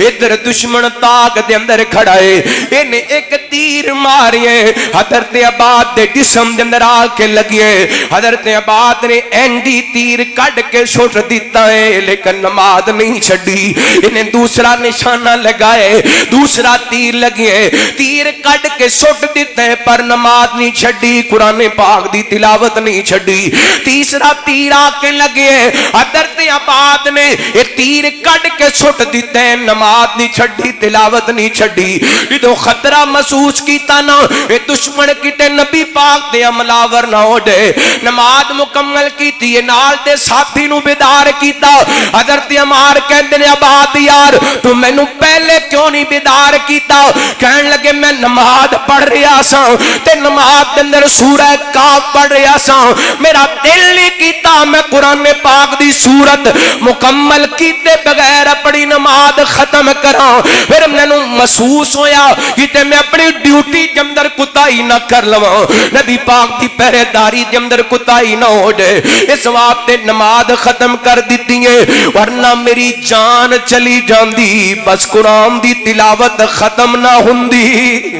[SPEAKER 1] ادھر دشمن تاک دے اندر کھڑا ہے انہیں ایک تیر ماریے حضرت عباد دے جسم دے اندر آ کے لگیے حضرت عباد نے اینڈی تیر کڈ کے سٹ دیتا ہے لیکن نماز نہیں چھڑی انہیں دوسرا نشانہ لگائے دوسرا تیر لگئے تیر کٹ کے سٹ دیتے پر نماز نہیں چھڑی قرآن پاک دی تلاوت نہیں چھڑی تیسرا تیر آکے لگئے حضرت عباد نے یہ تیر کٹ کے سٹ دیتے نماز نہیں چھڑی تلاوت نہیں چھڑی تو خطرہ محسوس کیتا نا یہ دشمن کیتے نبی پاک دے عملاور نہ ہو جائے نماز مکمل کیتی نال دے ساتھی نو بیدار کیتا حضرت عمار کہندے نے عباد یار تو میں نو پہلے کیوں نہیں بیدار کیتا کہن لگے میں نماز پڑھ رہا سا تے نماز دے اندر سورہ کاف پڑھ رہا سا میرا دل نہیں کیتا میں قرآن پاک دی سورت مکمل کیتے بغیر اپنی نماز ختم کراں پھر میں نو محسوس ہویا کہ میں اپنی ڈیوٹی دے اندر کوتاہی نہ کر لواں نبی پاک دی پہرے داری دے اندر کوتاہی نہ ہو جائے اس واسطے نماز ختم کر دیتی ہے ورنہ میری جان چلی جاندی بس قرآن دی تلاوت ختم نہ ہوندی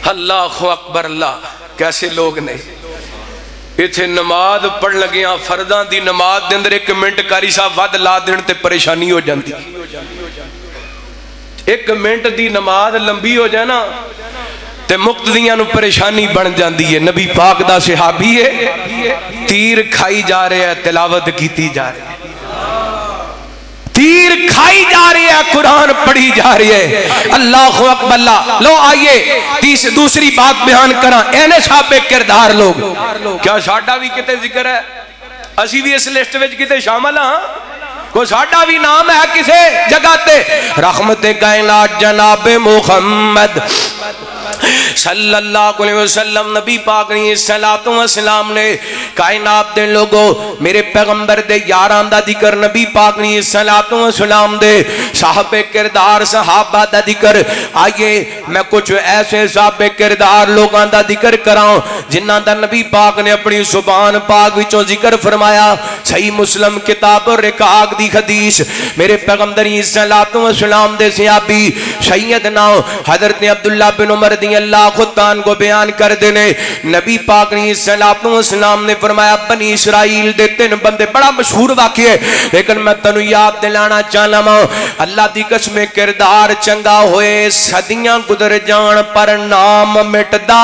[SPEAKER 1] اللہ اکبر اللہ کیسے لوگ نے ایتھے نماز پڑھ لگیاں فرداں دی نماز دے اندر ایک منٹ کاری صاحب ود لا دین تے پریشانی ہو جاندی ایک منٹ دی نماز لمبی ہو جائے نا تے مقتدیاں نو پریشانی بن جاندی ہے نبی پاک دا صحابی ہے تیر کھائی جا رہے ہیں تلاوت کیتی جا رہے ہیں تیر کھائی جا رہی ہے قرآن پڑھی جا رہی ہے اللہ اکبر اللہ لو آئیے دوسری بات بیان کرا اینے صاحب کردار لوگ کیا ساڈا بھی کتے ذکر ہے اسی بھی اس لسٹ وچ کتے شامل ہاں کو ساڈا بھی نام ہے کسے جگہ تے رحمت کائنات جناب محمد صلی اللہ علیہ وسلم نبی پاک علیہ السلام نے کائنات دے لوگوں میرے پیغمبر دے یاران دا ذکر نبی پاک علیہ السلام دے صاحب کردار صحابہ دا ذکر آئیے میں کچھ ایسے صاحب کردار لوگاں دا ذکر کراں جنہاں دا نبی پاک نے اپنی زبان پاک وچوں ذکر فرمایا صحیح مسلم کتاب الرقاق دی حدیث میرے پیغمبر علیہ السلام دے صحابی سیدنا حضرت عبداللہ بن عمر دی اللہ خودتان کو بیان کر دینے نبی پاک علیہ السلام نے فرمایا بنی اسرائیل دے 3 بندے بڑا مشہور واقعہ ہے لیکن میں تنو یاد دلانا چاہنا ماں اللہ دی قسم کردار چنگا ہوئے صدیاں گزر جان پر نام مٹدا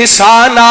[SPEAKER 1] ihsana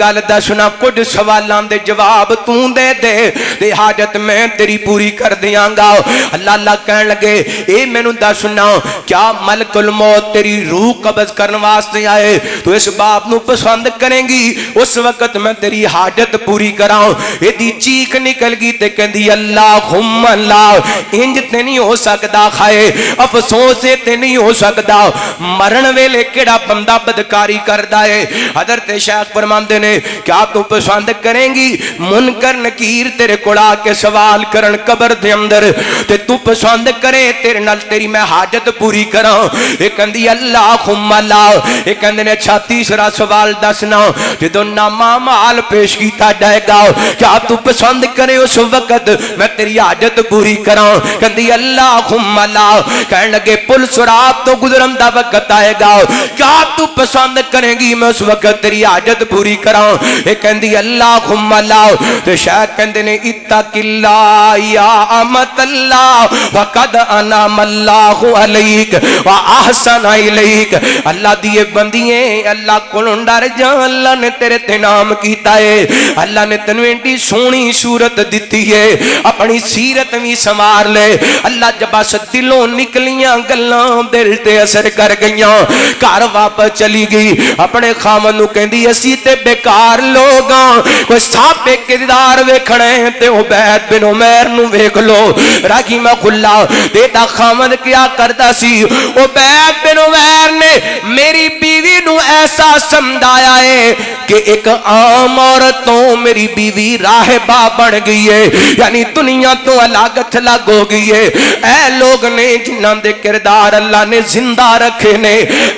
[SPEAKER 1] گل دسنا کچھ سوالاں دے جواب تو دے دے تے حاجت میں تیری پوری کر دیاں گا اللہ کہن لگے اے مینوں دسنا کیا ملک الموت تیری روح قبض کرن واسطے آئے تو اس باپ نو پسند کریں گی اس وقت میں تیری حاجت پوری کراں اے دی چیخ نکل گئی تے کہندی اللہم اللہ انج تے نہیں ہو سکدا خائے افسوس تے نہیں ہو سکدا مرن ویلے کیڑا بندہ بدکاری کردا ہے حضرت شیخ فرماندے نے کیا تو پسند کریں گی منکر نکیر تیرے کول آ کے سوال کرن قبر دے اندر تے تو پسند کرے تیرے نال تیری میں حاجت پوری کراں اے کہندی اللہم اللہ اے کہندے نے اچھا تیسرا سوال دسنا جدوں نامہ مال پیش کیتا جائے گا کیا تو پسند کرے اس وقت میں تیری حاجت پوری کراں کہندی اللہم اللہ کہن لگے پل صراط تو گزرن دا وقت آئے گا کیا تو پسند کریں گی میں اس وقت تیری حاجت پوری کراں اے کہندی اللہم اللہ تے شاید کہندے نے اتق اللہ یا امت اللہ وقد انعم اللہ علیک واحسن الیک اللہ دیے بندیے اللہ کولوں ڈر جا اللہ نے تیرے تے نام کیتا ہے اللہ نے تینوں ایڈی سونی صورت دتی ہے اپنی سیرت بھی سنوار لے اللہ جب بس دلوں نکلیاں گلاں دل تے اثر کر گئیاں گھر واپس چلی گئی اپنے خاوند نو کہندی اسی تے بیکار لوگاں کوئی صاحب کردار ویکھنے تے عبید بن عمیر نو ویکھ لو رحمہ اللہ دیتا خاوند کیا کرتا سی عبید بن عمیر نے میری بیوی نو ایسا سمجھایا ہے کہ ایک عام عورت تو میری بیوی راہبہ بن گئی ہے یعنی دنیا تو الگ تھلگ ہو گئی ہے اے لوگ نے جنہاں دے کردار اللہ نے زندہ رکھے نے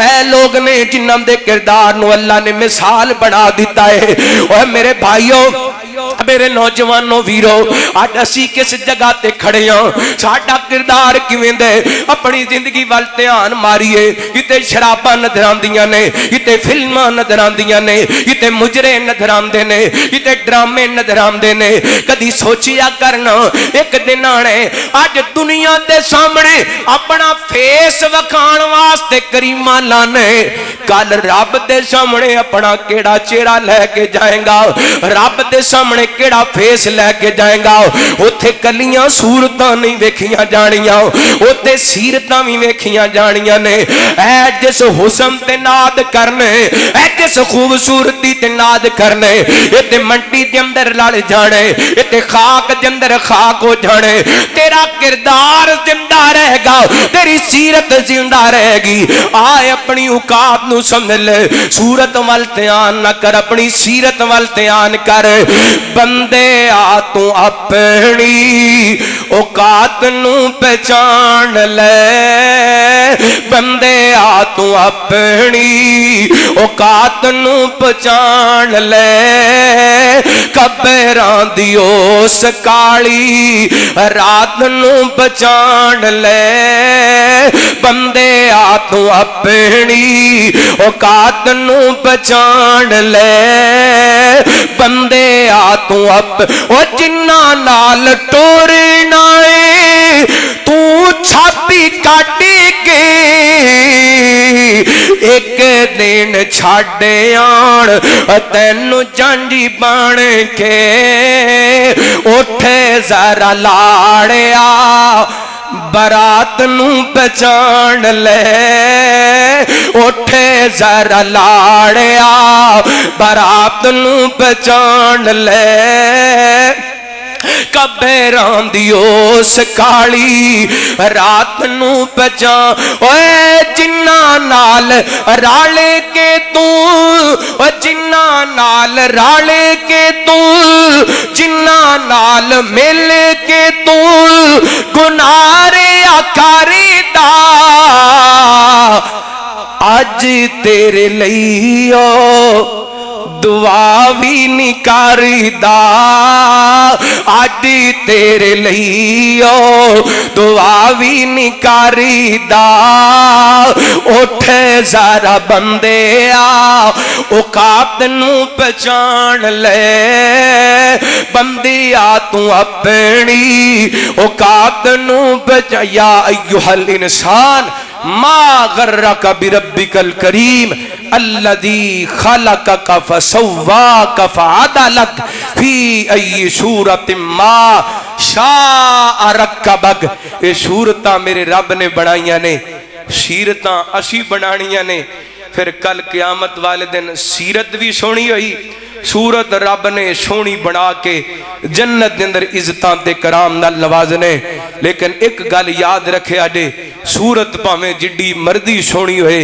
[SPEAKER 1] اے لوگ نے جنہاں دے کردار نو اللہ نے مثال بنا دیتا ہے اور میرے بھائیوں میرے نوجوانوں ویرو آج اسی کس جگہ تے کھڑے ہاں ساڈا کردار کیویں دے اپنی زندگی وال دھیان ماریے کتے شراباں نظر آندیاں نے کتے فلماں نظر آندیاں نے کتے مجرے نظر آندے نے کتے ڈرامے نظر آندے نے کدی سوچیا کرنا ایک دن آنے آج دنیا دے سامنے اپنا فیس وکھان واسطے کریمہ لانے کل رب دے سامنے اپنا کیڑا چہرہ لے کے جائیں گا رب دے سامنے کیڑا فیس لے کے جائیں گا اوتھے کلیاں صورتاں نہیں ویکھیاں جانیاں اوتھے سیرتاں بھی ویکھیاں جانیاں نے اے جس حسن تے ناد کرنے اے جس خوبصورتی تے ناد کرنے اے تے منٹی دے اندر لڑ جانے اے تے خاک دے اندر خاک ہو جانے تیرا کردار زندہ رہے گا تیری سیرت زندہ رہے گی آئے اپنی اوقات نو سمجھ لے صورت وال دھیان نہ کر اپنی سیرت وال دھیان کر بندے آ تو اپنی اوقات نو پہچان لے بندے آ تو اپنی اوقات نو پہچان لے قبراں دی اس کالی رات نو پہچان لے بندے آ تو اپنی اوقات نو پہچان لے بندے آ تو اب او جنہ نال ٹورنا ہے تو چھاتی کاٹی کے ایک دن چھاڑے آن تینو جانجی بان کے اٹھے ذرا لاڑیا برات نو پہچان لے اٹھے ذرا لاڑیا برات نو پہچان لے قبراں دی اس کالی رات نو پہچان اوے جنہ نال رالے کے تو او جنہ نال رالے کے تو جنہ نال مل کے تو گنارے آکاری دا اج تیرے لئیو دعا بھی نکاری دا اج تیرے لئیو دعا بھی نکاری دا اٹھے ذرا بندے آ اوقات نو پہچان لے بندی آ تو اپنی اوقات نو پہچان یا ایھا الانسان ما غرک بربک الکریم الذی خلقک فسواک فعدلک فی ای صورت ما شاء رکبک. اے صورتاں میرے رب نے بنائیاں نے، سیرتاں اسی بنانیاں نے. پھر کل قیامت والے دن سیرت بھی سونی ہوئی، صورت رب نے سونی بنا کے جنت دے اندر عزتاں تے کرام نال نوازنے. لیکن ایک گل یاد رکھے آجے، صورت پاویں جڈی مردی سونی ہوئے،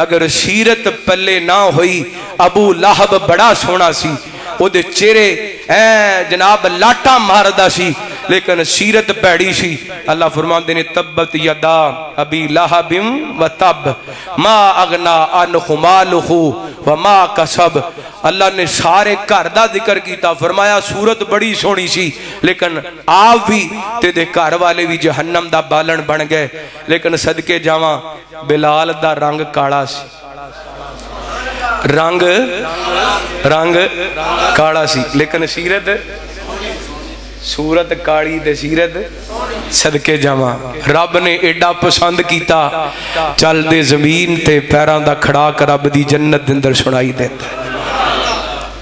[SPEAKER 1] اگر سیرت پلے نہ ہوئی. ابو لہب بڑا سونا سی، او دے چہرے جناب لاٹا ماردا سی، لیکن سیرت پیڑی سی. اللہ فرماندے نے تبت یدا ابی لہب و تب ما اغنا عنہ مالہ وما کسب. اللہ نے سارے گھر دا ذکر کیتا، فرمایا صورت بڑی سونی سی لیکن آپ بھی تے دے گھر والے بھی جہنم دا بالن بن گئے. لیکن صدقے جاواں بلال دا رنگ کاڑا سی، رنگ کاڑا سی، لیکن سیرت صورت کاڑی تے سیرت صدقے جاواں رب نے ایڈا پسند کیتا. چل دے زمین تے پیراں دا کھڑا کر رب دی جنت دے اندر سنائی دیندا.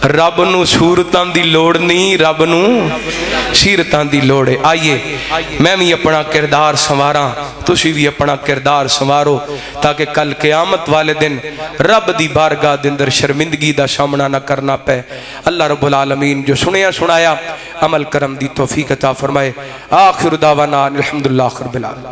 [SPEAKER 1] رب نو صورتاں دی لوڑ نہیں، رب نو سیرتاں دی لوڑ ہے. آئیے میں بھی اپنا کردار سنواراں، تسی بھی اپنا کردار سنوارو، تاکہ کل قیامت والے دن رب دی بارگاہ دے اندر شرمندگی دا سامنا نہ کرنا پے. اللہ رب العالمین جو سنیا سنایا عمل کرم دی توفیق عطا فرمائے. آخر دعوانا الحمدللہ رب العالمین.